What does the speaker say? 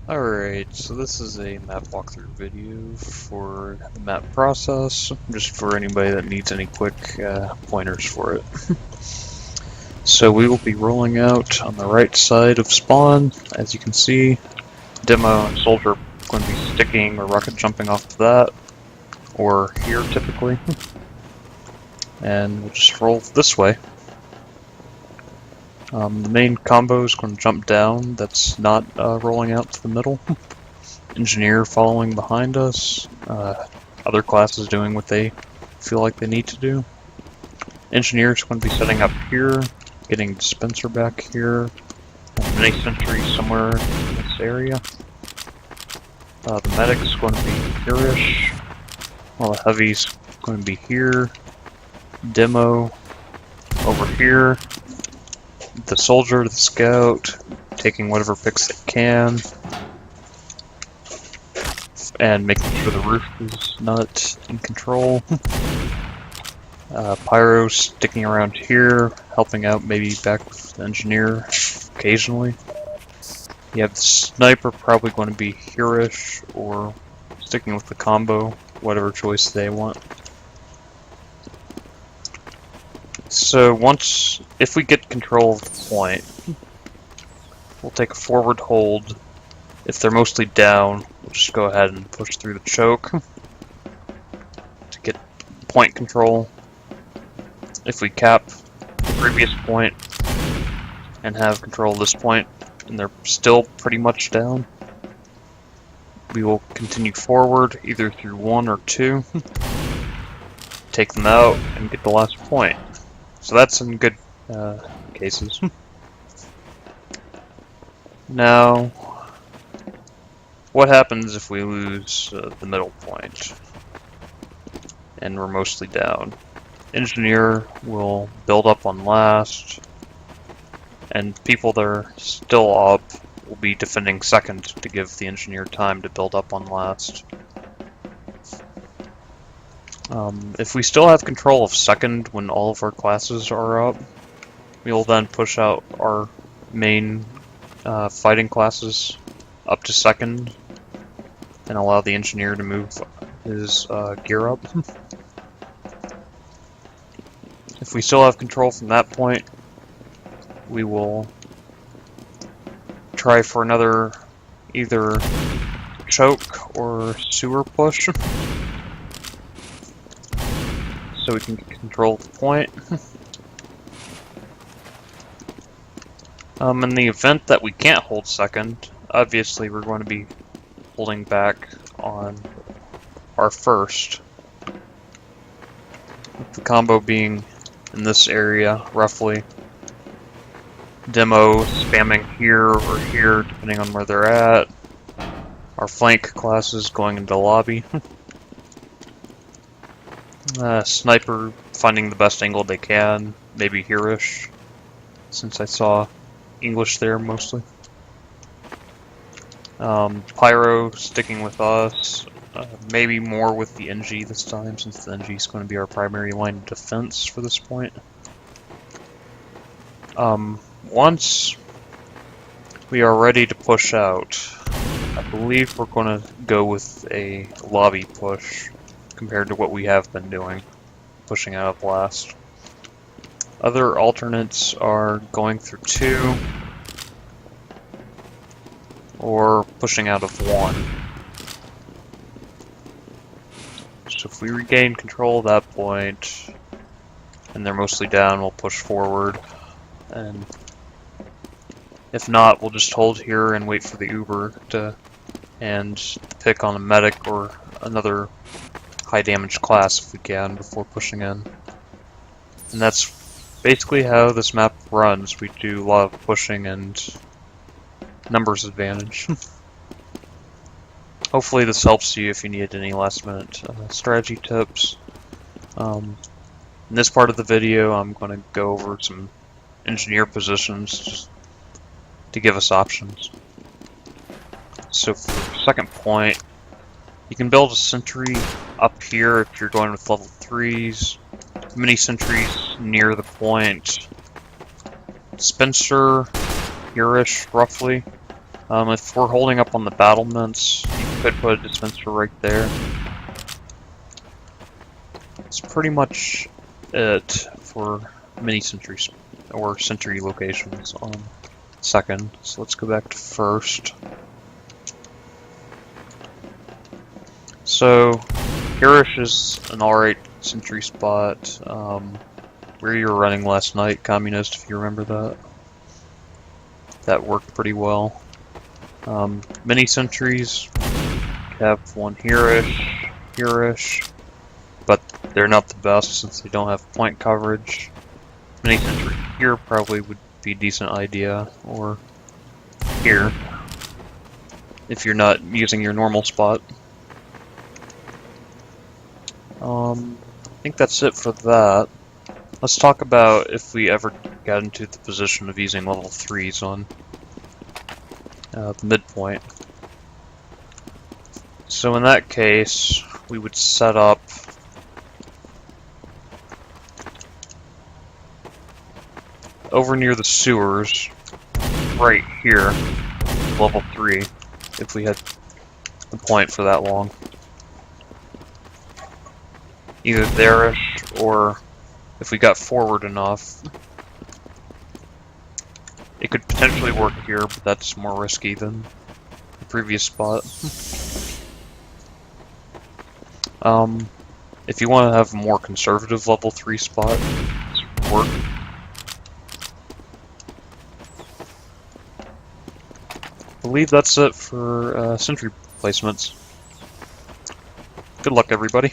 Alright, so this is a map walkthrough video for the map process, just for anybody that needs any quick pointers for it. So we will be rolling out on the right side of spawn, as you can see. Demo and Soldier are going to be sticking or rocket jumping off of that, or here typically. And we'll just roll this way. The main combo is going to jump down, that's not rolling out to the middle. Engineer following behind us, other classes doing what they feel like they need to do. Engineer is going to be setting up here, getting dispenser back here, and mini sentry somewhere in this area. The medic's going to be here-ish, while the heavy's going to be here. Demo over here. The soldier, the scout, taking whatever picks they can, and making sure the roof is not in control. Pyro sticking around here, helping out maybe back with the engineer occasionally. You have the sniper probably going to be here-ish, or sticking with the combo, whatever choice they want. So if we get control of the point, we'll take a forward hold. If they're mostly down, we'll just go ahead and push through the choke to get point control. If we cap the previous point and have control of this point, and they're still pretty much down, we will continue forward either through 1 or 2, take them out, and get the last point. So that's in good cases. Now, what happens if we lose the middle point and we're mostly down? Engineer will build up on last, and people that are still up will be defending second to give the engineer time to build up on last. If we still have control of second when all of our classes are up, we will then push out our main fighting classes up to second and allow the engineer to move his gear up. If we still have control from that point, we will try for another either choke or sewer push, so we can control the point. In the event that we can't hold second, obviously we're going to be holding back on our first. With the combo being in this area, roughly. Demo spamming here or here, depending on where they're at. Our flank classes going into lobby. Sniper finding the best angle they can, maybe here-ish, since I saw English there mostly. Pyro sticking with us, maybe more with the NG this time, since the NG is going to be our primary line of defense for this point. Once we are ready to push out, I believe we're going to go with a lobby push compared to what we have been doing, pushing out of blast. Other alternates are going through 2 or pushing out of 1. So if we regain control at that point and they're mostly down, we'll push forward, and if not, we'll just hold here and wait for the Uber to pick on a medic or another high damage class if we can before pushing in. And that's basically how this map runs. We do a lot of pushing and numbers advantage. Hopefully this helps you if you needed any last minute strategy tips. In this part of the video I'm going to go over some engineer positions just to give us options. So for second point, you can build a sentry up here if you're going with level 3s, mini sentries near the point, dispenser here-ish roughly, If we're holding up on the battlements, you could put a dispenser right there. That's pretty much it for mini sentries or sentry locations on second. So let's go back to first. So Hirish is an alright sentry spot. Where you were running last night, Communist, if you remember that. That worked pretty well. Mini sentries have one Hirish, but they're not the best since they don't have point coverage. Mini sentry here probably would be a decent idea, or here, if you're not using your normal spot. I think that's it for that. Let's talk about if we ever got into the position of using level 3s on the midpoint. So in that case, we would set up over near the sewers, right here, level 3, if we had the point for that long. Either there-ish, or if we got forward enough, it could potentially work here, but that's more risky than the previous spot. If you want to have a more conservative level 3 spot, this would work. I believe that's it for sentry placements. Good luck, everybody.